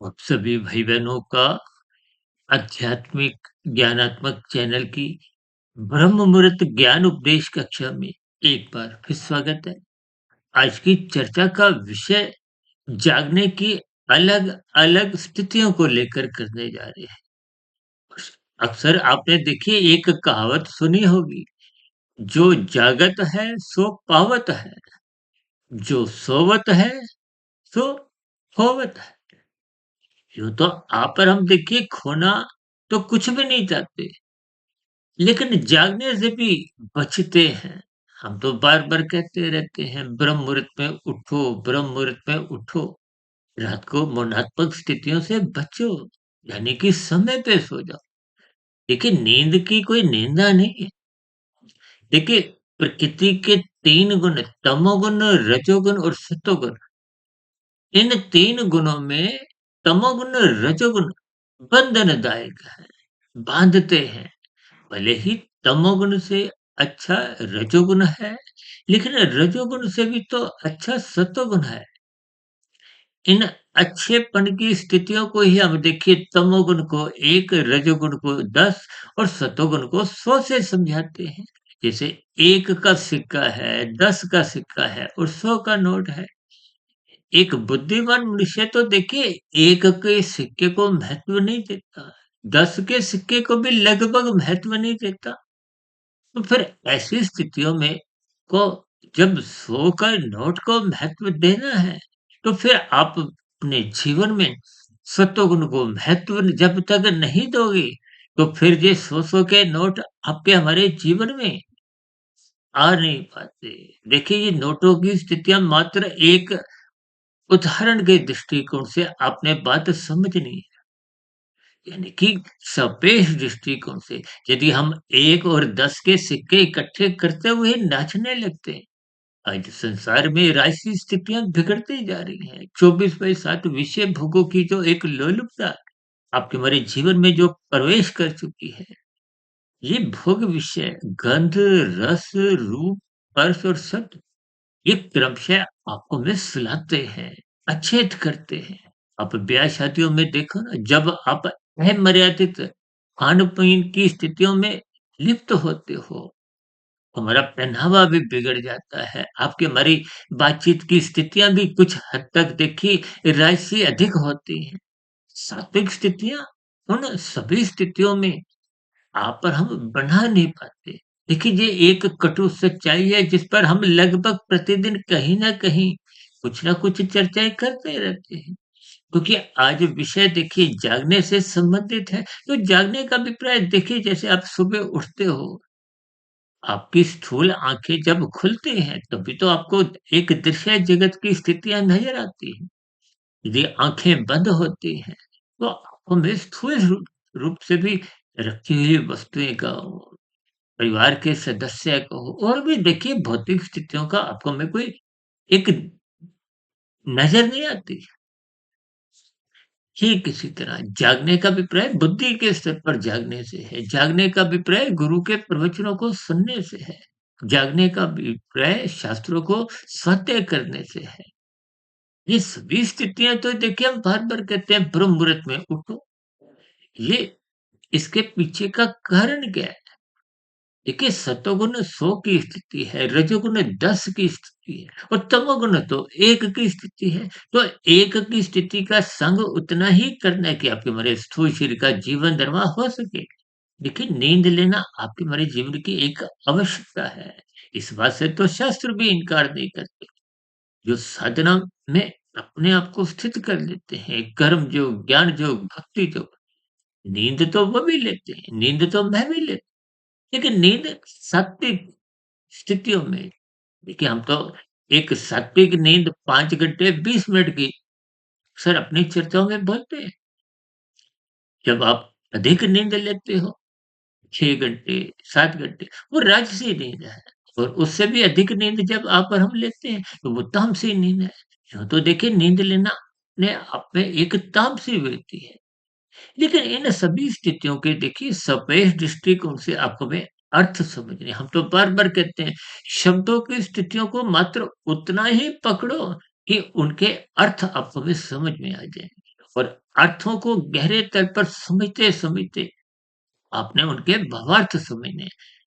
आप सभी भाई-बहनों का आध्यात्मिक ज्ञानात्मक चैनल की ब्रह्म मुहूर्त ज्ञान उपदेश कक्षा में एक बार फिर स्वागत है। आज की चर्चा का विषय जागने की अलग-अलग स्थितियों को लेकर करने जा रहे हैं। अक्सर आपने देखिए एक कहावत सुनी होगी, जो जागत है सो पावत है, जो सोवत है सो होवत है। यूँ तो आप और हम देखिए खोना तो कुछ भी नहीं चाहते, लेकिन जागने से भी बचते हैं। हम तो बार-बार कहते रहते हैं ब्रह्म मुहूर्त में उठो, ब्रह्म मुहूर्त में उठो। रात को मौनात्मक स्थितियों से बचो, यानी कि समय पे सो जाओ। देखिए नींद की कोई निंदा नहीं है। देखिए प्रकृति के 3 गुण तमोगुण, रजोगुण और सतोगुण। इन 3 गुणों में तमोगुण, रजोगुण बंधनदायक है, बाँधते हैं। भले ही तमोगुण से अच्छा रजोगुण है, लेकिन रजोगुण से भी तो अच्छा सतोगुण है। इन अच्छेपन की स्थितियों को ही हम देखिए तमोगुण को 1, रजोगुण को 10 और सतोगुण को 100 से समझाते हैं। जैसे 1 का सिक्का है, 10 का सिक्का है और 100 का नोट है। एक बुद्धिमान मनुष्य तो देखिए 1 के सिक्के को महत्व नहीं देता, 10 के सिक्के को भी लगभग महत्व नहीं देता। तो फिर ऐसी स्थितियों में को जब 100 का नोट को महत्व देना है, तो फिर आप अपने जीवन में सत्वगुण को महत्व जब तक नहीं दोगे, तो फिर ये 100-100 के नोट आपके हमारे जीवन में आ नहीं पाते। देखिए ये नोटों की स्थितियाँ मात्र एक उदाहरण के दृष्टिकोण से आपने बात समझनी है। यानी कि सापेक्ष दृष्टिकोण से यदि हम 1 और 10 के सिक्के इकट्ठे करते हुए नाचने लगते हैं, आज संसार में राशि स्थितियां बिगड़ती जा रही हैं। 24/7 विषय भोगों की जो एक लोलुपता आपके हमारे जीवन में जो प्रवेश कर चुकी है, ये भोग विषय गंध, रस, रूप, स्पर्श और शब्द ये क्रमशः आपको में सुलाते हैं, अचेत करते हैं। आप ब्याह शादियों में देखो ना, जब आप अमर्यादित खान-पीन की स्थितियों में लिप्त होते हो, हमारा पहनावा भी बिगड़ जाता है। आपकी हमारी बातचीत की स्थितियाँ भी कुछ हद तक देखिए राय से अधिक होती हैं। सात्विक स्थितियाँ उन सभी स्थितियों में आप और हम बना नहीं पाते। देखिए ये एक कटु सच्चाई है जिस पर हम लगभग प्रतिदिन कहीं न कहीं कुछ न कुछ चर्चाएँ करते रहते हैं। क्योंकि आज विषय देखिए जागने से संबंधित है, तो जागने का अभिप्राय देखिए जैसे आप सुबह उठते हो, आपकी स्थूल आँखें जब खुलती हैं, तभी तो आपको एक दृश्य जगत की स्थितियाँ नज़र आती हैं। यदि आँखें बंद होती हैं, तो आँखों में स्थूल रूप से भी रखी हुई वस्तुएँ का परिवार के सदस्य कहो और भी देखिए भौतिक स्थितियों का आपको में कोई एक नज़र नहीं आती। ठीक इसी तरह जागने का अभिप्राय बुद्धि के स्तर पर जागने से है। जागने का अभिप्राय गुरु के प्रवचनों को सुनने से है। जागने का अभिप्राय शास्त्रों को सत्य करने से है। ये सभी स्थितियाँ तो देखिए हम बार-बार कहते हैं ब्रह्म मुहूर्त में उठो। ये इसके पीछे का कारण क्या है? देखिए सतोगुण 100 की स्थिति है, रजोगुण 10 की स्थिति है और तमोगुण तो 1 की स्थिति है। तो 1 की स्थिति का संग उतना ही करना है कि आपके हमारे स्थूल शरीर का जीवन निर्वाह हो सके। देखिए नींद लेना आपके हमारे जीवन की एक आवश्यकता है। इस बात से तो शास्त्र भी इनकार नहीं करते। जो साधना में अपने आप को स्थित कर लेते हैं, कर्म योग, ज्ञान योग, भक्ति योग, नींद तो वो भी लेते हैं, नींद तो मैं भी लेता हूँ। लेकिन नींद सात्विक स्थितियों में देखिए हम तो एक सात्विक नींद 5 घंटे 20 मिनट की अक्सर अपनी चर्चाओं में बोलते हैं। जब आप अधिक नींद लेते हो 6 घंटे, 7 घंटे, वो राजसी नींद है और उससे भी अधिक नींद जब आप और हम लेते हैं, तो वो तामसी नींद है। यूँ तो देखिए नींद लेना अपने आप में एक तामसी वृत्ति है। लेकिन इन सभी स्थितियों के देखिए सापेक्ष दृष्टिकोण से आपको हमें अर्थ समझने हम तो बार-बार कहते हैं, शब्दों की स्थितियों को मात्र उतना ही पकड़ो कि उनके अर्थ आपको में समझ में आ जाएँ और अर्थों को गहरे तल पर समझते-समझते आपने उनके भावार्थ समझने।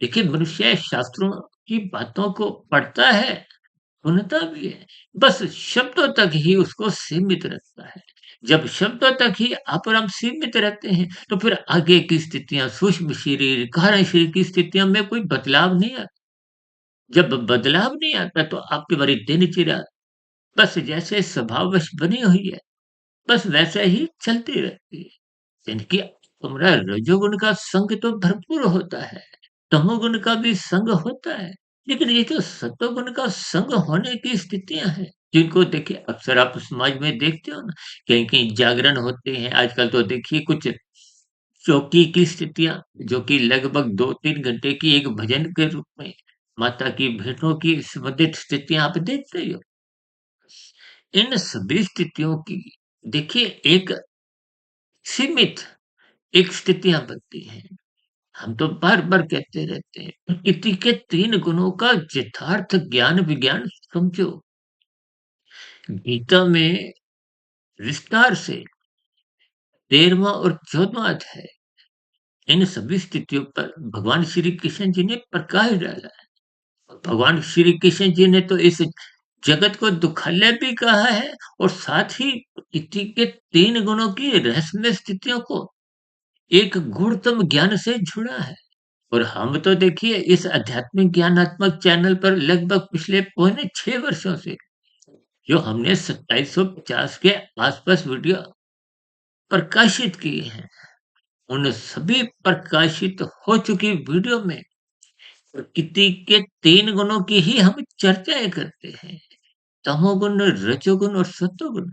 देखिए मनुष्य शास्त्रों की बातों को पढ़ता है, सुनता भी है, बस शब्दों तक ही उसको सीमित रखता है। जब शब्दों तक ही अपर हम सीमित रहते हैं, तो फिर आगे की स्थितियाँ सूक्ष्म शरीर, कारण शरीर की स्थितियों में कोई बदलाव नहीं आता। जब बदलाव नहीं आता तो आपकी हमारी दिनचर्या बस जैसे स्वभाववश बनी हुई है, बस वैसे ही चलती रहती है। इनकी तुम्हारा रजोगुण का संग तो भरपूर होता है, तमोगुण का भी संग होता है, लेकिन ये जो सतोगुण का संग होने की स्थितियाँ हैं, जिनको देखिए अक्सर आप समाज में देखते हो ना, कहीं-कहीं जागरण होते हैं, आजकल तो देखिए कुछ चौकी की स्थितियाँ, जो कि लगभग 2-3 घंटे की एक भजन के रूप में माता की भेंटों की संबंधित स्थितियाँ आप देखते ही हो। इन सभी स्थितियों की देखिए एक सीमित एक स्थितियाँ बनती हैं। हम तो बार-बार कहते रहते हैं, प्रकृति के 3 गुणों का यथार्थ ज्ञान विज्ञान समझो। गीता में विस्तार से 13वां और 14वां अध्याय इन सभी स्थितियों पर भगवान श्री कृष्ण जी ने प्रकाश डाला है। भगवान श्री कृष्ण जी ने तो इस जगत को दुखालय भी कहा है और साथ ही प्रकृति के 3 गुणों की रहस्यमय स्थितियों को एक गुणतम ज्ञान से जुड़ा है। और हम तो देखिए इस आध्यात्मिक ज्ञानात्मक चैनल पर लगभग पिछले पौने 6 वर्षों से जो हमने 2750 के आसपास वीडियो प्रकाशित किए हैं, उन सभी प्रकाशित हो चुकी वीडियो में प्रकृति के 3 गुणों की ही हम चर्चाएँ करते हैं। तमोगुण, रजोगुण और सतोगुण।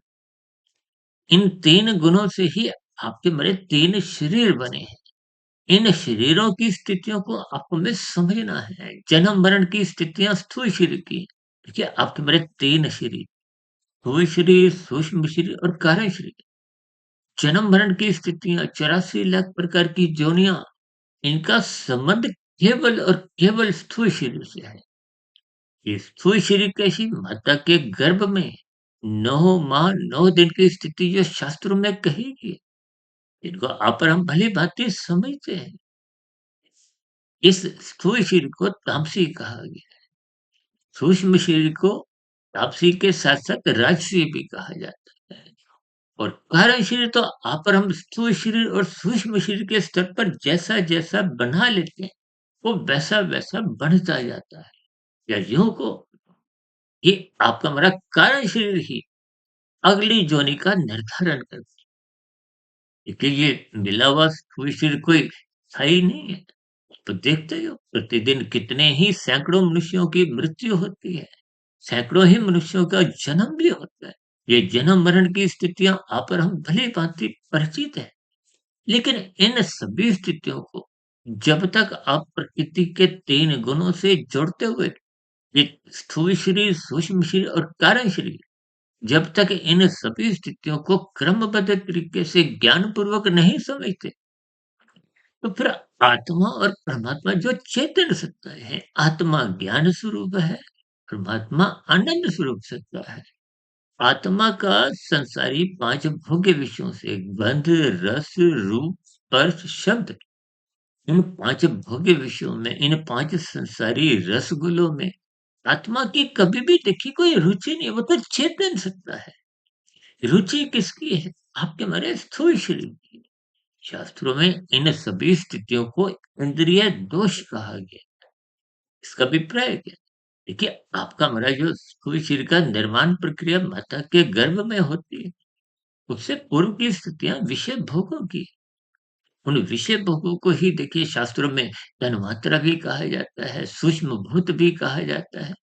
इन 3 गुणों से ही आपके मेरे 3 शरीर बने हैं। इन शरीरों की स्थितियों को आपको हमें समझना है। जन्म-मरण की स्थितियाँ स्थूल शरीर की। देखिए, आपके मेरे 3 शरीर, स्थूल शरीर, सूक्ष्म शरीर और कारण शरीर। जन्म-मरण की स्थितियाँ 84 लाख प्रकार की योनियाँ, इनका संबंध केवल और केवल स्थूल शरीर से है। ये स्थूल शरीर कैसी? माता के गर्भ में 9 माह 9 दिन की स्थिति जो शास्त्रों में कही गई है, इनको आप और हम भली-भाँति समझते हैं। इस स्थूल शरीर को तामसी कहा गया। सूक्ष्म शरीर को तापसी के साथ-साथ राजसी भी कहा जाता है और कारण शरीर तो आप और हम स्थूल शरीर और सूक्ष्म शरीर के स्तर पर जैसा-जैसा बना लेते हैं, वो वैसा-वैसा बढ़ता जाता है। या यूँ को ये आपका हमारा कारण शरीर ही अगली जोनी का निर्धारण करता है। क्योंकि ये मिला हुआ स्थूल शरीर कोई स्थायी नहीं है। तो देखते ही हो प्रतिदिन कितने ही सैकड़ों मनुष्यों की मृत्यु होती है। सैकड़ों ही मनुष्यों का जन्म भी होता है। ये जन्म-मरण की स्थितियाँ आप और हम भली-भाँति परिचित हैं। लेकिन इन सभी स्थितियों को जब तक आप प्रकृति के 3 गुणों से जोड़ते हुए ये स्थूल शरीर, सूक्ष्म शरीर और कारण शरीर, जब तक इन सभी स्थितियों को क्रमबद्ध तरीके से ज्ञानपूर्वक नहीं समझते, तो फिर आत्मा और परमात्मा जो चेतन सत्ता है, आत्मा ज्ञान स्वरूप है, परमात्मा आनंद स्वरूप सत्ता है। आत्मा का संसारी 5 भोग्य विषयों से गंध, रस, रूप, स्पर्श, शब्द इन 5 भोग्य विषयों में, इन 5 संसारी रसगुल्लों में आत्मा की कभी भी देखिए कोई रुचि नहीं, वो तो चेतन सत्ता है। रुचि किसकी है? आपके हमारे स्थूल शरीर की। शास्त्रों में इन सभी स्थितियों को इंद्रिय दोष कहा गया। इसका अभिप्राय क्या है? देखिए, आपका हमारा जो स्थूल शरीर का निर्माण प्रक्रिया माता के गर्भ में होती है। उससे पूर्व की स्थितियाँ विषय भोगों की। उन विषय भोगों को ही देखिए शास्त्रों में तन्मात्रा भी कहा जाता है, सूक्ष्म भूत भी कहा जाता है।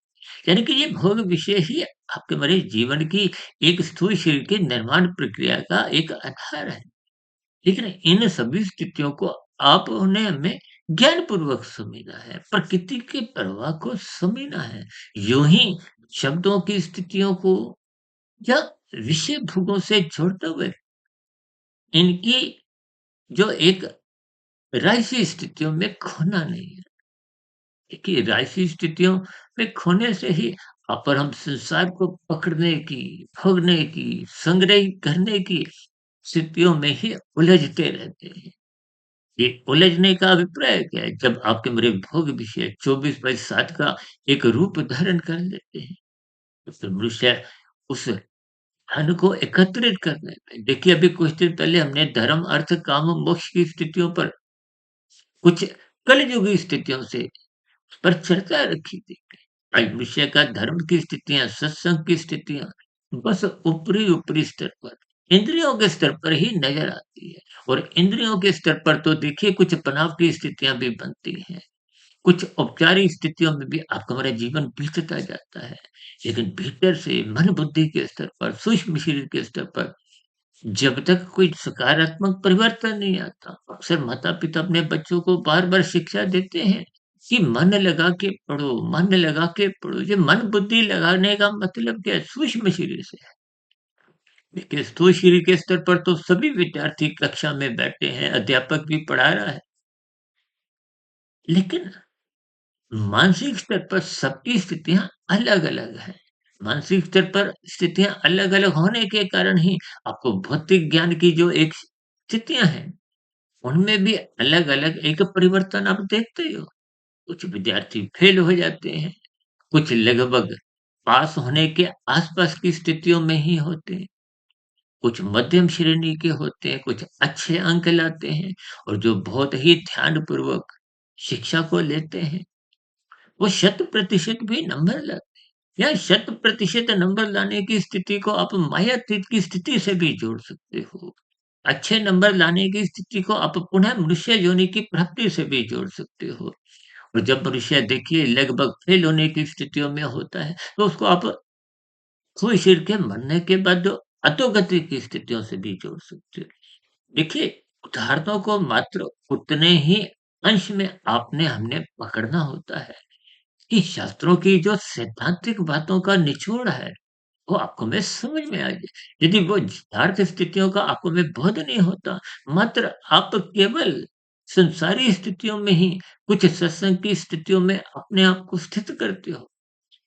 यानी कि ये भोग विषय ही आपके हमारे जीवन की एक स्थूल शरीर के निर्माण प्रक्रिया का एक आधार है। लेकिन इन सभी स्थितियों को आपने हमें ज्ञानपूर्वक समझना है, प्रकृति के प्रवाह को समझना है। यूँ ही शब्दों की स्थितियों को या विषय भोगों से जोड़ते हुए इनकी जो एक राजसी स्थितियों में खोना नहीं है। देखिए राजसी स्थितियों में खोने से ही अपर हम संसार को पकड़ने की, भोगने की, संग्रह करने की स्थितियों में ही उलझते रहते हैं। ये उलझने का अभिप्राय क्या है? जब आपके मेरे भोग विषय 24/7 का एक रूप धारण कर लेते हैं, तो फिर मनुष्य उस धन को एकत्रित करने में देखिए अभी कुछ दिन पहले हमने धर्म, अर्थ, काम और मोक्ष की स्थितियों पर कुछ कलयुगी स्थितियों से पर चर्चा रखी थी। आज विषय का धर्म की स्थितियाँ, सत्संग की स्थितियाँ बस ऊपरी-ऊपरी स्तर पर, इंद्रियों के स्तर पर ही नज़र आती है और इंद्रियों के स्तर पर तो देखिए कुछ तनाव की स्थितियाँ भी बनती हैं। कुछ औपचारिक स्थितियों में भी आपका हमारा जीवन बीतता जाता है। लेकिन भीतर से मन बुद्धि के स्तर पर, सूक्ष्म शरीर के स्तर पर जब तक कोई सकारात्मक परिवर्तन नहीं आता, अक्सर माता-पिता अपने बच्चों को बार-बार शिक्षा देते हैं कि मन लगा के पढ़ो, मन लगा के पढ़ो। ये मन बुद्धि लगाने का मतलब क्या है? सूक्ष्म शरीर से है। देखिए स्थूल शरीर के स्तर पर तो सभी विद्यार्थी कक्षा में बैठे हैं, अध्यापक भी पढ़ा रहा है। लेकिन मानसिक स्तर पर सबकी स्थितियाँ अलग-अलग हैं। मानसिक स्तर पर स्थितियाँ अलग-अलग होने के कारण ही आपको भौतिक ज्ञान की जो एक स्थितियाँ हैं, उनमें भी अलग-अलग एक परिवर्तन आप देखते ही हो। कुछ विद्यार्थी फेल हो जाते हैं, कुछ लगभग पास होने के आस-पास की स्थितियों में ही होते हैं, कुछ मध्यम श्रेणी के होते हैं, कुछ अच्छे अंक लाते हैं और जो बहुत ही ध्यानपूर्वक शिक्षा को लेते हैं, वो शत प्रतिशत भी नंबर लाते हैं या शत प्रतिशत नंबर लाने की स्थिति को आप मायातीत की स्थिति से भी जोड़ सकते हो। अच्छे नंबर लाने की स्थिति को आप पुनः मनुष्य योनि की प्राप्ति से भी जोड़ सकते हो। और जब मनुष्य देखिए लगभग फेल होने की स्थितियों में होता है, तो उसको आप कोई सिर के मरने के बाद जो अधोगति की स्थितियों से भी जोड़ सकते हो। देखिए, उदाहरणों को मात्र उतने ही अंश में आपने हमने पकड़ना होता है कि शास्त्रों की जो सैद्धांतिक बातों का निचोड़ है, वो आपको में समझ में आ जाए। यदि वो यथार्थ स्थितियों का आपको में बोध नहीं होता, मात्र आप केवल संसारी स्थितियों में ही कुछ सत्संग की स्थितियों में अपने आप को स्थित करते हो,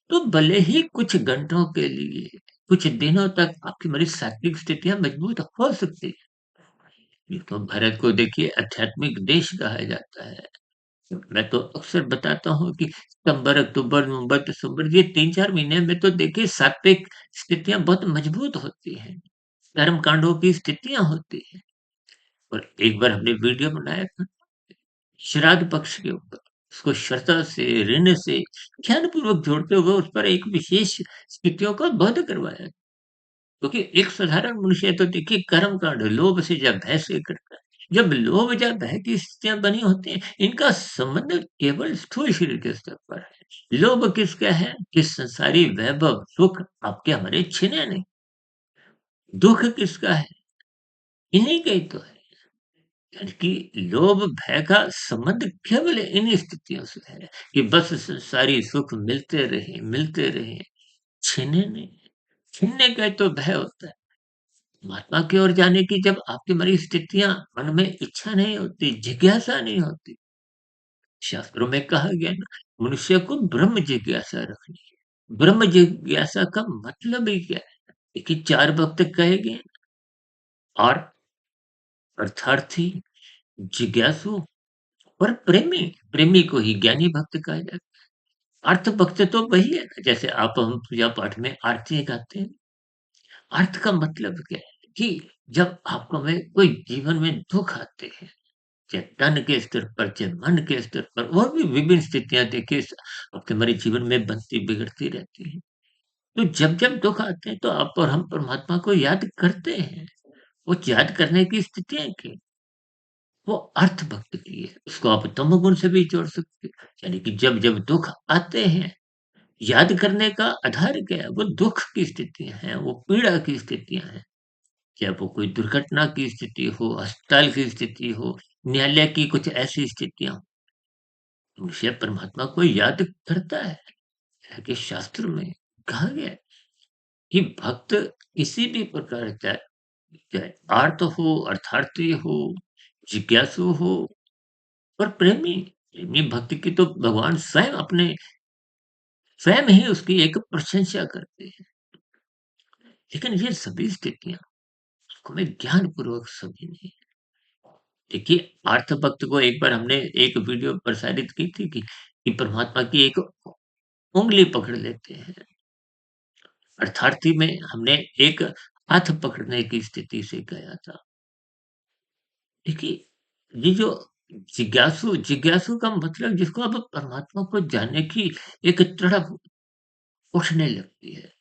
तो भले ही कुछ घंटों के लिए, कुछ दिनों तक आपकी हमारी सात्विक स्थितियाँ मजबूत हो सकती हैं। ये तो भारत को देखिए आध्यात्मिक देश कहा जाता है। मैं तो अक्सर बताता हूँ कि सितंबर, अक्टूबर, नवंबर, दिसंबर ये 3-4 महीने में तो देखिए सात्विक स्थितियाँ बहुत मजबूत होती हैं। कर्म कांडों की स्थितियाँ होती हैं और एक बार हमने वीडियो बनाया था श्राद्ध पक्ष के ऊपर। उसको श्रद्धा से, ऋण से ध्यानपूर्वक जोड़ते हुए उस पर एक विशेष स्थितियों का बोध करवाया। क्योंकि एक साधारण मनुष्य तो देखिए कर्म कांड लोभ से या भय से करता है। जब लोभ या भय की स्थितियाँ बनी होती हैं, इनका संबंध केवल स्थूल शरीर के स्तर पर है। लोभ किसका है? कि संसारी वैभव, सुख आपके हमारे छिने नहीं। दुःख किसका है? इन्हीं का ही तो है। यानी कि लोभ भय का संबंध केवल इन स्थितियों से है कि बस संसारी सुख मिलते रहे, छिने नहीं। छीनने का ही तो भय होता है। महात्मा की ओर जाने की जब आपकी हमारी स्थितियाँ मन में इच्छा नहीं होती, जिज्ञासा नहीं होती, शास्त्रों में कहा गया ना मनुष्य को ब्रह्म जिज्ञासा रखनी है। ब्रह्म जिज्ञासा का मतलब ही क्या है? देखिए 4 भक्त कहे गए हैं, और अर्थार्थी, जिज्ञासु और प्रेमी। प्रेमी को ही ज्ञानी भक्त कहा जाता है। अर्थ भक्त तो वही है ना जैसे आप हम पूजा पाठ में आरती गाते हैं। अर्थ का मतलब क्या है कि जब आपको में कोई जीवन में दुःख आते हैं, चाहे तन के स्तर पर, चाहे मन के स्तर पर और भी विभिन्न स्थितियाँ देखिए आपके हमारे जीवन में बनती बिगड़ती रहती हैं। तो जब-जब दुःख आते हैं तो आप और हम परमात्मा को याद करते हैं। वो याद करने की स्थितियाँ क्या? वो अर्थ भक्त की है। उसको आप तमोगुण से भी जोड़ सकते हैं। यानी कि जब-जब दुःख आते हैं, याद करने का आधार क्या है? वो दुःख की स्थितियाँ हैं, वो पीड़ा की स्थितियाँ हैं। चाहे वो कोई दुर्घटना की स्थिति हो, अस्पताल की स्थिति हो, न्यायालय की कुछ ऐसी स्थितियाँ हों, मनुष्य परमात्मा को याद करता है। हालाँकि शास्त्र में कहा गया है कि भक्त किसी भी प्रकार चाहे चाहे आर्त हो, अर्थार्थी हो, जिज्ञासु हो और प्रेमी। प्रेमी भक्त की तो भगवान स्वयं अपने स्वयं ही उसकी एक प्रशंसा करते हैं। लेकिन ये सभी स्थितियाँ हमें ज्ञानपूर्वक समझनी है। देखिए, अर्थभक्त को एक बार हमने एक वीडियो प्रसारित की थी कि परमात्मा की एक उँगली पकड़ लेते हैं। अर्थार्थी में हमने एक हाथ पकड़ने की स्थिति से गया था। देखिए, ये जो जिज्ञासु जिज्ञासु का मतलब जिसको अब परमात्मा को जानने की एक तड़प उठने लगती है।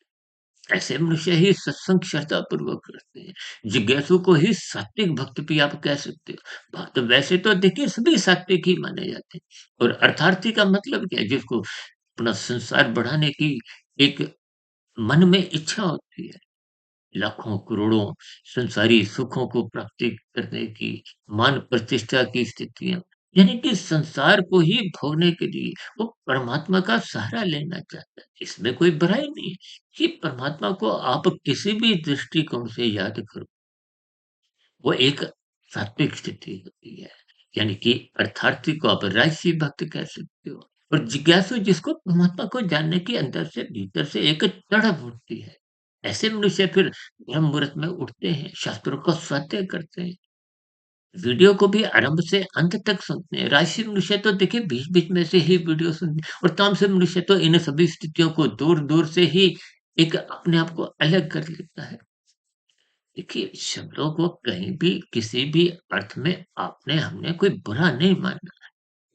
ऐसे मनुष्य ही सत्संग श्रद्धापूर्वक करते हैं। जिज्ञासु को ही सात्विक भक्त भी आप कह सकते हो। बात तो वैसे तो देखिए सभी सात्विक ही माने जाते हैं और अर्थार्थी का मतलब क्या है? जिसको अपना संसार बढ़ाने की एक मन में इच्छा होती है। लाखों करोड़ों संसारी सुखों को प्राप्ति करने की, मान प्रतिष्ठा की स्थितियाँ, यानी कि संसार को ही भोगने के लिए वो परमात्मा का सहारा लेना चाहता है। इसमें कोई बुराई नहीं है कि परमात्मा को आप किसी भी दृष्टिकोण से याद करो, वो एक सात्विक स्थिति होती है। यानी कि अर्थार्थी को आप राजसी भक्त कह सकते हो और जिज्ञासु जिसको परमात्मा को जानने की अंदर से भीतर से एक तड़प उठती है। ऐसे मनुष्य फिर ब्रह्म मुहूर्त में उठते हैं, शास्त्रों का स्वाध्याय करते हैं, वीडियो को भी आरंभ से अंत तक सुनते हैं। राजसी मनुष्य तो देखिए बीच-बीच में से ही वीडियो सुनते हैं और तामसिक मनुष्य तो इन सभी स्थितियों को दूर-दूर से ही एक अपने आप को अलग कर लेता है। देखिए, शब्दों को कहीं भी किसी भी अर्थ में आपने हमने कोई बुरा नहीं माना।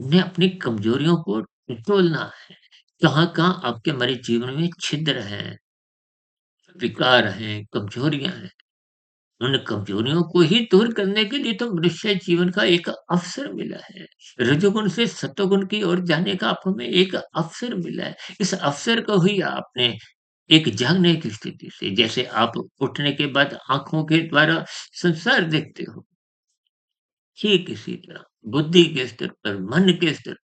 हमने अपनी कमजोरियों को टटोलना है। कहाँ-कहाँ आपके हमारे जीवन में छिद्र हैं, विकार हैं, कमजोरियाँ हैं। उन कमजोरियों को ही दूर करने के लिए तो मनुष्य जीवन का एक अवसर मिला है। रजोगुण से सतोगुण की ओर जाने का आप हमें एक अवसर मिला है। इस अवसर को ही आपने एक जागने की स्थिति से जैसे आप उठने के बाद आँखों के द्वारा संसार देखते हो, ठीक इसी तरह बुद्धि के स्तर पर, मन के स्तर पर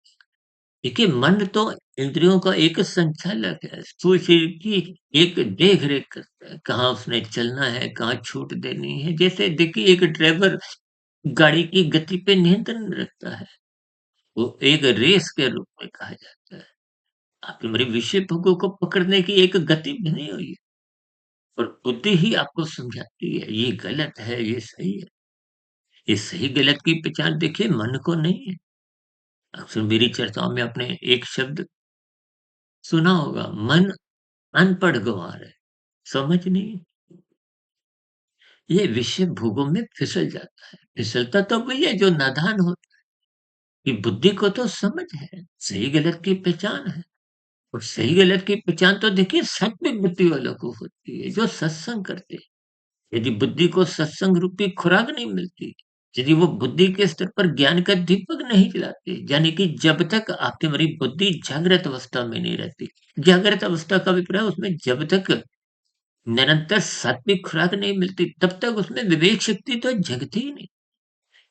देखिए मन तो इंद्रियों का एक संचालक है, स्थूल शरीर की एक देख-रेख करता है, कहाँ उसने चलना है, कहाँ छूट देनी है। जैसे देखिए एक ड्राइवर गाड़ी की गति पे नियंत्रण रखता है, वो एक रेस के रूप में कहा जाता है। आपकी मेरी विषय भोगों को पकड़ने की एक गति बनी हुई है और बुद्धि ही आपको समझाती है, ये गलत है, ये सही है। ये सही-गलत की पहचान देखिए मन को नहीं है। अक्सर मेरी चर्चाओं में आपने एक शब्द सुना होगा, मन अनपढ़ गँवार है, समझ नहीं। ये विषय भोगों में फिसल जाता है। फिसलता तो वही है जो नादान होता है, कि बुद्धि को तो समझ है, सही-गलत की पहचान है। और सही-गलत की पहचान तो देखिए सात्विक बुद्धि वालों को होती है, जो सत्संग करते हैं। यदि बुद्धि को सत्संग रूपी खुराक नहीं मिलती, यदि वो बुद्धि के स्तर पर ज्ञान का दीपक नहीं जलाते, यानी कि जब तक आपकी हमारी बुद्धि जागृत अवस्था में नहीं रहती। जागृत अवस्था का अभिप्राय उसमें जब तक निरंतर सात्विक खुराक नहीं मिलती, तब तक उसमें विवेक शक्ति तो जगती ही नहीं।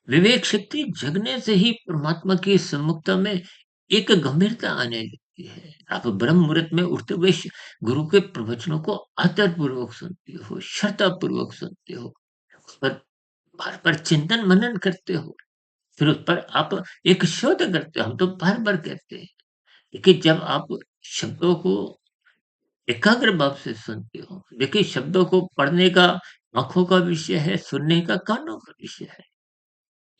विवेक शक्ति जगने से ही परमात्मा की सम्मुखता में एक गंभीरता आने लगती है। आप ब्रह्म मुहूर्त में उठते हुए गुरु के प्रवचनों को आदरपूर्वक सुनते हो, श्रद्धापूर्वक सुनते हो, उस पर बार-बार चिंतन मनन करते हो, फिर उस पर आप एक शोध करते हो। हम तो बार-बार कहते हैं, देखिए जब आप शब्दों को एकाग्र भाव से सुनते हो, देखिए शब्दों को पढ़ने का आँखों का विषय है, सुनने का कानों का विषय है।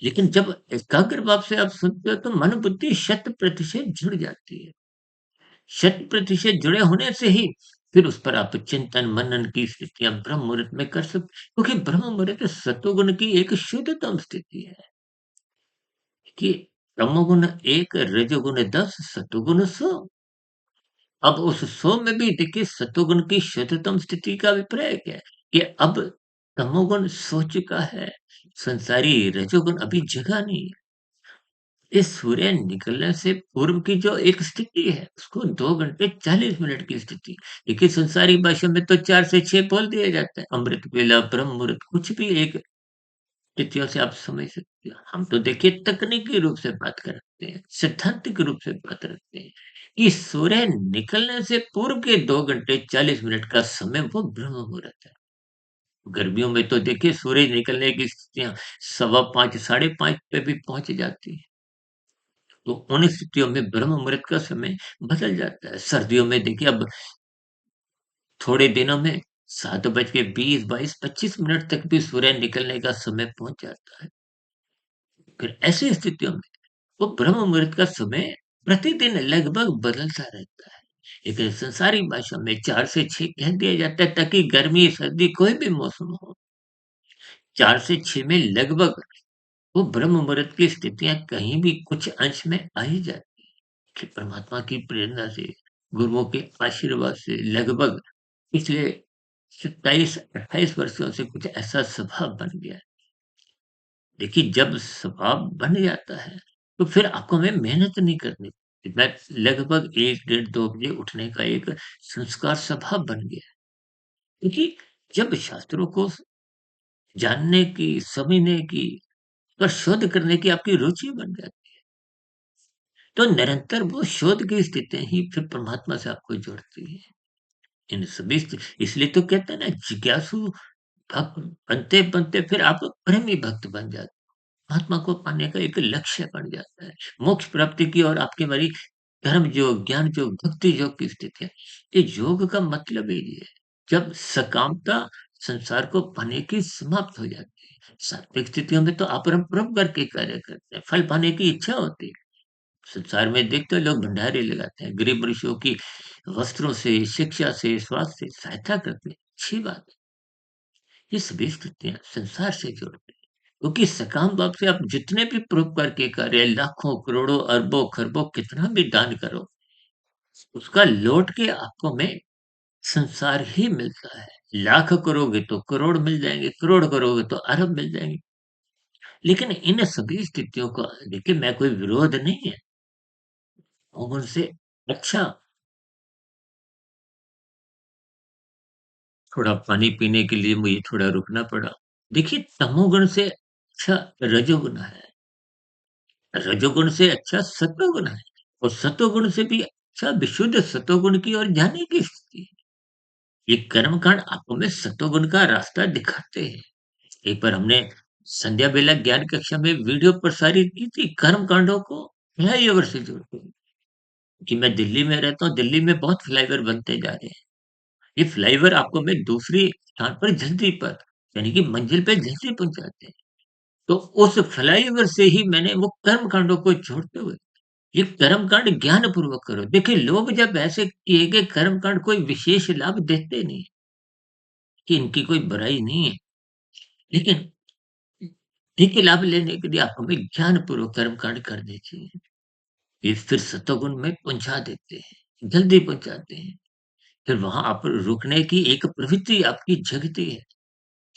लेकिन जब एकाग्र भाव से आप सुनते हो तो मन बुद्धि शत प्रतिशत जुड़ जाती है। शत प्रतिशत जुड़े होने से ही फिर उस पर आप चिंतन मनन की स्थितियाँ ब्रह्म मुहूर्त में कर सकते क्योंकि ब्रह्म मुहूर्त सत्वगुण की एक शुद्धतम स्थिति है कि तमोगुण 1 रजोगुण 10 सत्वगुण 100। अब उस 100 में भी देखिए सत्वगुण की शुद्धतम स्थिति का अभिप्राय क्या है कि अब तमोगुण सो चुका है, संसारी रजोगुण अभी जगा नहीं है। इस सूर्य निकलने से पूर्व की जो एक स्थिति है, उसको 2 घंटे 40 मिनट की स्थिति। देखिए संसारी भाषा में तो 4 से 6 बोल दिया जाता है। अमृत वेला, ब्रह्म मुहूर्त कुछ भी एक तिथियों से आप समझ सकते हो। हम तो देखिए तकनीकी रूप से बात करते हैं, सैद्धांतिक रूप से बात रखते हैं कि सूर्य निकलने से पूर्व के 2 घंटे 40 मिनट का समय वो ब्रह्म मुहूर्त है। गर्मियों में तो देखिए सूरज निकलने की स्थितियाँ सवा 5 साढ़े 5 पे भी पहुँच जाती हैं। तो उन स्थितियों में ब्रह्म मुहूर्त का समय बदल जाता है। सर्दियों में देखिए अब थोड़े दिनों में 7 बज के 20, 22, 25 मिनट तक भी सूर्य निकलने का समय पहुँच जाता है। फिर ऐसी स्थितियों में वो ब्रह्म मुहूर्त का समय प्रतिदिन लगभग बदलता रहता है। लेकिन संसारिक भाषा में 4 से 6 कह दिया जाता है ताकि गर्मी, सर्दी कोई भी मौसम हो, 4 से 6 में लगभग वो ब्रह्म मुहूर्त की स्थितियाँ कहीं भी कुछ अंश में आ ही जाती हैं कि परमात्मा की प्रेरणा से, गुरुओं के आशीर्वाद से लगभग पिछले 27-28 वर्षों से कुछ ऐसा स्वभाव बन गया है। देखिए, जब स्वभाव बन जाता है, तो फिर आपको हमें मेहनत नहीं करनी पड़ती। मैं लगभग 1 डेढ़ 2 बजे उठने का एक संस्कार स्वभाव बन गया है। क्योंकि जब शास्त्रों को जानने की, समझने की और शोध करने की आपकी रुचि बन जाती है, तो निरंतर वो शोध की स्थितियाँ ही फिर परमात्मा से आपको जोड़ती हैं। इन सभी इसलिए तो कहते हैं ना, जिज्ञासु भक्त बनते-बनते फिर आप प्रेमी भक्त बन जाते हैं। महात्मा को पाने का एक लक्ष्य बन जाता है। मोक्ष प्राप्ति की और आपकी हमारी कर्म योग, ज्ञान योग, भक्ति योग की स्थिति है। ये योग का मतलब ही ये है। जब सकामता संसार को पाने की समाप्त हो जाती है। सात्विक स्थितियों में तो अपरम करके कार्य करते हैं। फल पाने की इच्छा होती है। संसार में देखते हो लोग भंडारे लगाते हैं। गरीब मनुष्यों की वस्त्रों से, शिक्षा से, स्वास्थ्य से सहायता करते हैं। अच्छी बात है। ये सभी स्थितियाँ संसार से जुड़ती हैं। क्योंकि सकाम भाव से आप जितने भी परोपकार के कार्य, लाखों, करोड़ों, अरबों, खरबों कितना भी दान करो, उसका लौट के आपको में संसार ही मिलता है। लाख करोगे तो करोड़ मिल जाएँगे, करोड़ करोगे तो अरब मिल जाएँगे। लेकिन इन सभी स्थितियों का देखिए, मैं कोई विरोध नहीं है, और उनसे अच्छा थोड़ा पानी पीने के लिए मुझे थोड़ा रुकना पड़ा। देखिए, तमोगुण से अच्छा रजोगुण है। रजोगुण से अच्छा सत्वगुण है, और सत्वगुण से भी अच्छा विशुद्ध सत्वगुण की ओर जाने की स्थिति है। ये कर्मकांड आपको में सत्वगुण का रास्ता दिखाते हैं। एक बार हमने संध्या बेला ज्ञान कक्षा में वीडियो प्रसारित की थी कर्म कांडों को फ्लाईओवर से जोड़ते हुए। कि मैं दिल्ली में रहता हूँ, दिल्ली में बहुत फ्लाईओवर बनते जा रहे हैं। ये फ्लाईओवर आपको में दूसरी स्थान पर जल्दी पर यानी कि मंजिल पे जल्दी पहुंचाते हैं। तो उस फ्लाईओवर से ही मैंने वो कर्म कांडों को जोड़ते हुए ये कर्मकांड ज्ञानपूर्वक करो। देखिए, लोग जब ऐसे किए गए कर्मकांड कोई विशेष लाभ देते नहीं, कि इनकी कोई बुराई नहीं है। लेकिन ठीक है, लाभ लेने के लिए आप हमें ज्ञानपूर्वक कर्मकांड करने चाहिए। ये फिर सतोगुण में पहुँचा देते हैं, जल्दी पहुँचाते हैं। फिर वहाँ आप रुकने की एक प्रवृत्ति आपकी जगती है।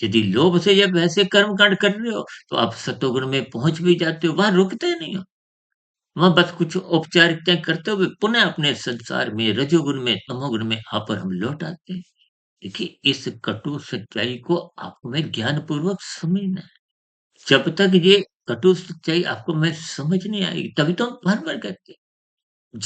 यदि लोभ से जब ऐसे कर्मकांड कर रहे हो, तो आप सतोगुण में पहुँच भी जाते हो, वहाँ रुकते नहीं हो। वहाँ बस कुछ औपचारिकताएँ करते हुए पुनः अपने संसार में, रजोगुण में, तमोगुण में आकर हम लौट आते हैं। देखिए, इस कटु सच्चाई को आपको में ज्ञानपूर्वक समझना है। जब तक ये कटु सच्चाई आपको में समझ नहीं आएगी, तभी तो हम भर-भर करते हैं।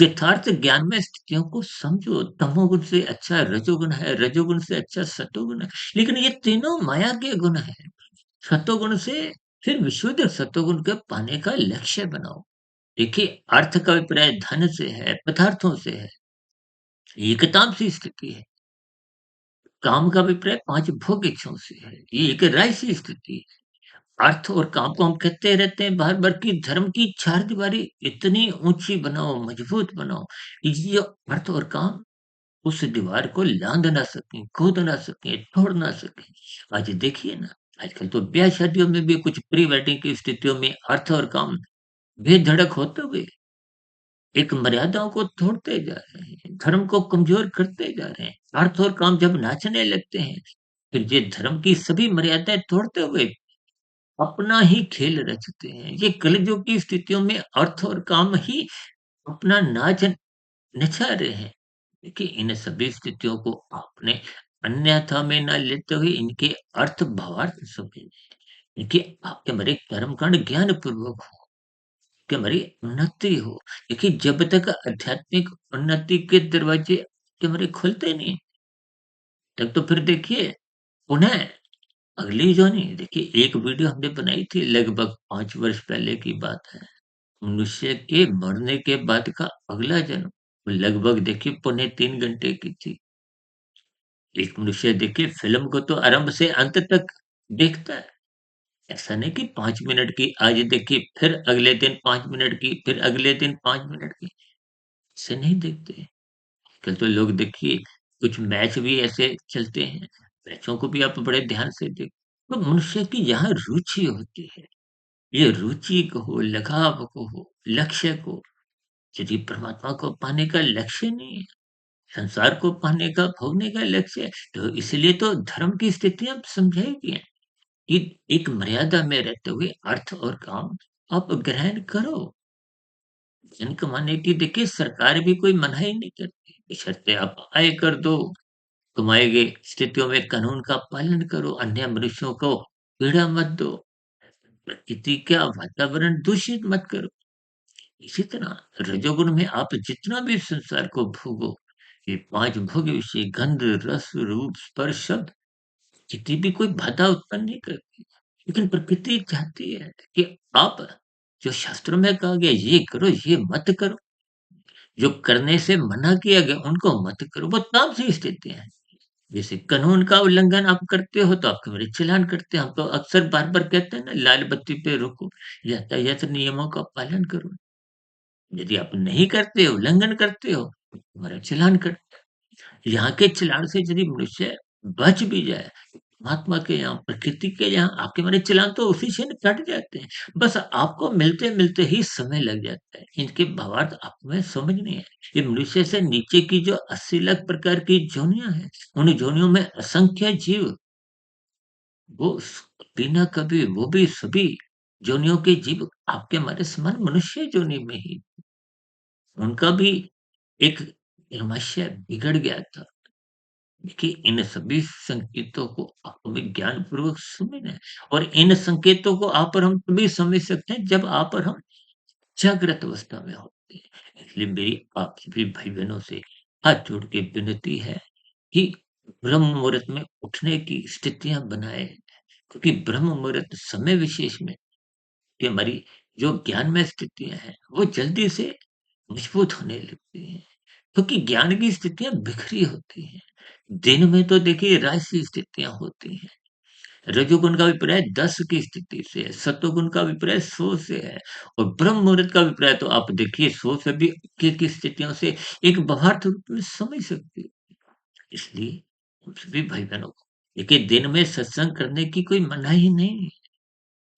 यथार्थ ज्ञान में स्थितियों को समझो, तमोगुण से अच्छा रजोगुण है, रजोगुण से अच्छा सतोगुण है। लेकिन ये तीनों माया के गुण हैं। सतोगुण से फिर विशुद्ध सतोगुण के पाने का लक्ष्य बनाओ। देखिए, अर्थ का अभिप्राय धन से है, पदार्थों से है, ये किताब-सी स्थिति है। काम का अभिप्राय 5 भोग इच्छाओं से है, ये एक राय-सी स्थिति है। अर्थ और काम को हम कहते रहते हैं बार-बार कि धर्म की चारदीवारी इतनी ऊँची बनाओ, मजबूत बनाओ, कि ये अर्थ और काम उस दीवार को लाँघ ना सकें, कूद ना सकें, तोड़ ना सकें। आज देखिए ना, आजकल तो ब्याह-शादियों में भी कुछ प्री वेडिंग की स्थितियों में अर्थ और काम बेधड़क होते हुए एक मर्यादाओं को तोड़ते जा रहे हैं, धर्म को कमज़ोर करते जा रहे हैं। अर्थ और काम जब नाचने लगते हैं, फिर ये धर्म की सभी मर्यादाएँ तोड़ते हुए अपना ही खेल रचते हैं। ये कलयुग की स्थितियों में अर्थ और काम ही अपना नाच नचा रहे हैं। देखिए, इन सभी स्थितियों को आपने अन्यथा में ना लेते हुए इनके अर्थ भावार्थ समझें। देखिए, आपके हमारे कर्मकांड ज्ञानपूर्वक हो, कि हमारी उन्नति हो। देखिए, जब तक आध्यात्मिक उन्नति के दरवाजे के हमारे खुलते नहीं, तब तो फिर देखिए पुनः अगली जोनी देखिए, एक वीडियो हमने बनाई थी लगभग 5 वर्ष पहले की बात है। मनुष्य के मरने के बाद का अगला जन्म लगभग देखिए पौने 3 घंटे की थी। एक मनुष्य देखिए फ़िल्म को तो आरंभ से अंत तक देखता है। ऐसा नहीं कि 5 मिनट की आज देखी, फिर अगले दिन 5 मिनट की, फिर अगले दिन 5 मिनट की, ऐसे नहीं देखते। आजकल तो लोग देखिए कुछ मैच भी ऐसे चलते हैं, मैचों को भी आप बड़े ध्यान से तो मनुष्य की यहाँ रुचि होती है, ये रुचि को हो, लगाव को हो, लक्ष्य को, यदि परमात्मा को पाने का लक्ष्य नहीं है, संसार को पाने का, भोगने का लक्ष्य है, तो इसलिए तो धर्म की स्थितियाँ समझाई गई हैं कि एक मर्यादा में रहते हुए अर्थ और काम आप ग्रहण करो। धन कमाने की देखिए सरकार भी कोई मनाही नहीं करती, बशर्ते आप आय कर दो, कमाए गए स्थितियों में कानून का पालन करो, अन्य मनुष्यों को पीड़ा मत दो, प्रकृति का वातावरण दूषित मत करो। इसी तरह रजोगुण में आप जितना भी संसार को भोगो, ये 5 भोग विषय गंध, रस, रूप, स्पर्श, शब्द कितनी भी कोई बाधा उत्पन्न नहीं करती। लेकिन प्रकृति चाहती है कि आप जो शास्त्रों में कहा गया ये करो, ये मत करो, जो करने से मना किया गया उनको मत करो, वो तामसिक स्थितियाँ हैं। जैसे कानून का उल्लंघन आप करते हो तो आपके बड़े चालान करते हैं। हम तो अक्सर बार-बार कहते हैं ना लाल बत्ती पे रुको, यातायात नियमों का पालन करो। यदि आप नहीं करते हो, उल्लंघन करते हो, तो तुम्हारा चालान कट यहाँ के चालान से यदि मनुष्य बच भी जाए, परमात्मा के यहाँ, प्रकृति के यहाँ आपके मारे चालान तो उसी से न कट जाते हैं। बस आपको मिलते-मिलते ही समय लग जाता है। इनके भावार्थ आप में समझ नहीं है। ये मनुष्य से नीचे की जो 80 लाख प्रकार की योनियाँ हैं, उन योनियों में असंख्य जीव वो कभी न कभी वो भी सभी योनियों के जीव आपके हमारे समान मनुष्य योनि में ही उनका भी एक क्रमशः बिगड़ गया था। देखिए, इन सभी संकेतों को हमें ज्ञानपूर्वक समझना है और इन संकेतों को आप और हम तभी समझ सकते हैं जब आप और हम जागृत अवस्था में होते हैं। इसलिए मेरी आप सभी भाई-बहनों से हाथ जोड़ के विनती है कि ब्रह्म मुहूर्त में उठने की स्थितियाँ बनाएँ, क्योंकि ब्रह्म मुहूर्त समय विशेष में कि हमारी जो ज्ञान में स्थितियाँ हैं, वो जल्दी से मजबूत होने लगती हैं, क्योंकि ज्ञान की स्थितियाँ बिखरी होती हैं। दिन में तो देखिए राशि स्थितियाँ होती हैं। रजोगुण का अभिप्राय 10 की स्थिति से है, सत्वगुण का अभिप्राय 100 से है और ब्रह्म मुहूर्त का अभिप्राय तो आप देखिए 100 से भी की स्थितियों से एक भावार्थ रूप में समझ सकते हैं। इसलिए हम सभी भाई-बहनों को देखिए दिन में सत्संग करने की कोई मनाही नहीं है,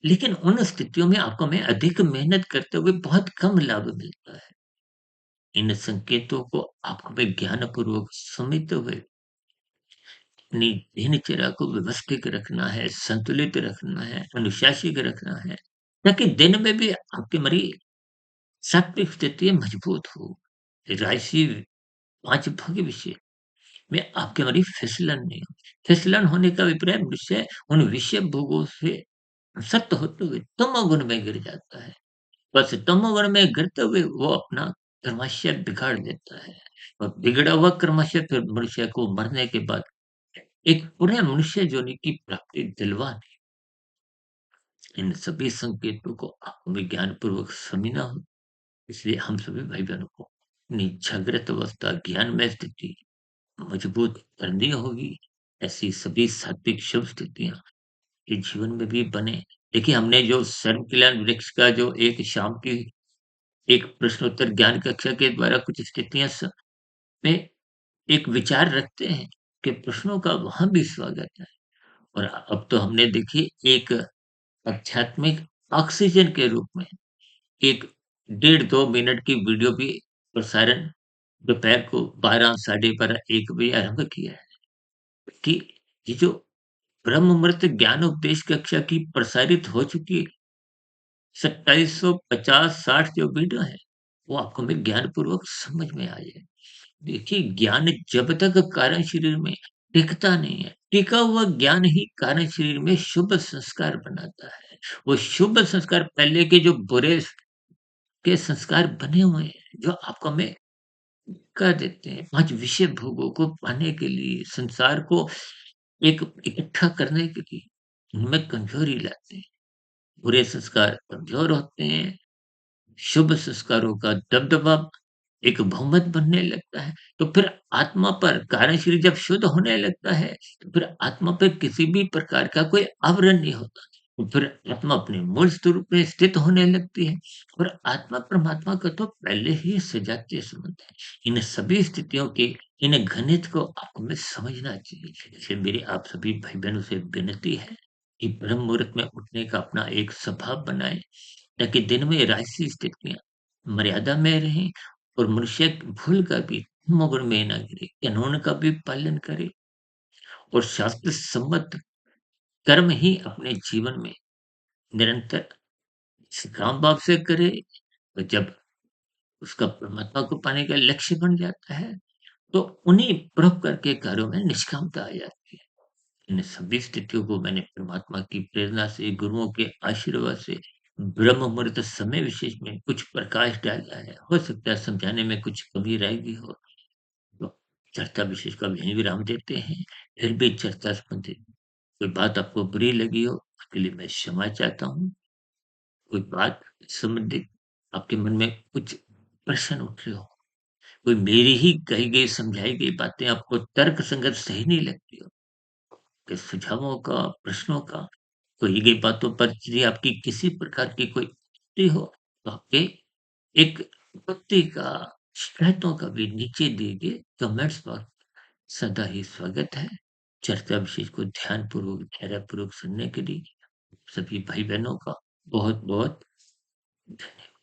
लेकिन उन स्थितियों में आपको हमें अधिक मेहनत करते हुए बहुत कम लाभ मिलता है। इन संकेतों को आपको हमें ज्ञानपूर्वक समझते हुए अपनी दिनचर्या को व्यवस्थित रखना है, संतुलित रखना है, अनुशासित रखना है, ताकि दिन में भी आपकी हमारी सात्विक स्थिति मजबूत हो। राशि 5 भोग विषय में आपकी हमारी फिसलन नहीं हो। फिसलन होने का अभिप्राय मनुष्य उन विषय भोगों से सत होते हुए तमोगुण में गिर जाता है। बस तमोगुण में गिरते हुए वो अपना क्रमशः बिगाड़ देता है और बिगड़ा हुआ क्रमशः फिर मनुष्य को मरने के बाद एक पूरे मनुष्य योनि की प्राप्ति दिलवाने इन सभी संकेतों को हमें ज्ञानपूर्वक समझना हो। इसलिए हम सभी भाई-बहनों को अपनी जागृत अवस्था, ज्ञान में स्थिति मजबूत करनी होगी। ऐसी सभी सात्विक शुभ स्थितियाँ ये जीवन में भी बने। देखिए, हमने जो सर्व कल्याण वृक्ष का जो एक शाम की एक प्रश्नोत्तर ज्ञान कक्षा के द्वारा कुछ स्थितियाँ में एक विचार रखते हैं कि प्रश्नों का वहाँ भी स्वागत है। और अब तो हमने देखिए एक आध्यात्मिक ऑक्सीजन के रूप में एक डेढ़ 2 मिनट की वीडियो भी प्रसारण दोपहर को 12 साढ़े 12 1 बजे आरंभ किया है कि ये जो ब्रह्म मुहूर्त ज्ञान उपदेश कक्षा की प्रसारित हो चुकी 2750-60 जो वीडियो है, वो आपको मैं ज्ञानपूर्वक समझ में आ जाए। देखिए, ज्ञान जब तक कारण शरीर में टिकता नहीं है, टिका हुआ ज्ञान ही कारण शरीर में शुभ संस्कार बनाता है। वो शुभ संस्कार पहले के जो बुरे के संस्कार बने हुए हैं, जो आपको हमें कर देते हैं। 5 विषय भोगों को पाने के लिए, संसार को एक इकट्ठा करने के लिए, उनमें कमजोरी लाते हैं। बुरे संस्कार कमजोर होते हैं, शुभ संस्कारों का दबदबा एक बहुमत बनने लगता है, तो फिर आत्मा पर कार्यशरीर जब शुद्ध होने लगता है, तो फिर आत्मा पे किसी भी प्रकार का कोई आवरण नहीं होता। तो फिर आत्मा अपने मूल स्वरूप में स्थित होने लगती है और आत्मा परमात्मा का तो पहले ही सजातीय संबंध है। इन सभी स्थितियों के इन गणित को आपको में समझना चाहिए। इसलिए मेरी आप सभी भाई-बहनों से विनती है कि ब्रह्म मुहूर्त में उठने का अपना एक स्वभाव बनाएँ, ताकि दिन में राजसी स्थितियाँ मर्यादा में रहें और मनुष्य भूल कर भी तमोगुण में ना गिरे, कानून का भी पालन करे और शास्त्र सम्मत कर्म ही अपने जीवन में निरंतर काम भाव से करे और जब उसका परमात्मा को पाने का लक्ष्य बन जाता है, तो उन्हीं परोपकार के कार्यों में निष्कामता आ जाती है। इन सभी स्थितियों को मैंने परमात्मा की प्रेरणा से, गुरुओं के आशीर्वाद से ब्रह्म मुहूर्त समय विशेष में कुछ प्रकाश डाला है। हो सकता है समझाने में कुछ कमी रह गई हो, तो चर्चा विशेष का यहीं विराम देते हैं। फिर भी चर्चा संबंधित कोई बात आपको बुरी लगी हो, उसके लिए मैं क्षमा चाहता हूँ। कोई बात संबंधित आपके मन में कुछ प्रश्न उठ रहे हो, कोई मेरी ही कही गई, समझाई गई बातें आपको तर्कसंगत सही नहीं लगती हो, के सुझावों का, प्रश्नों का, कही गई बातों पर यदि आपकी किसी प्रकार की कोई आपत्ति हो, तो आपके एक आपत्ति का, शिकायतों का भी नीचे दिए गए कमेंट्स बॉक्स सदा ही स्वागत है। चर्चा विशेष को ध्यानपूर्वक, धैर्यपूर्वक सुनने के लिए सभी भाई-बहनों का बहुत-बहुत धन्यवाद।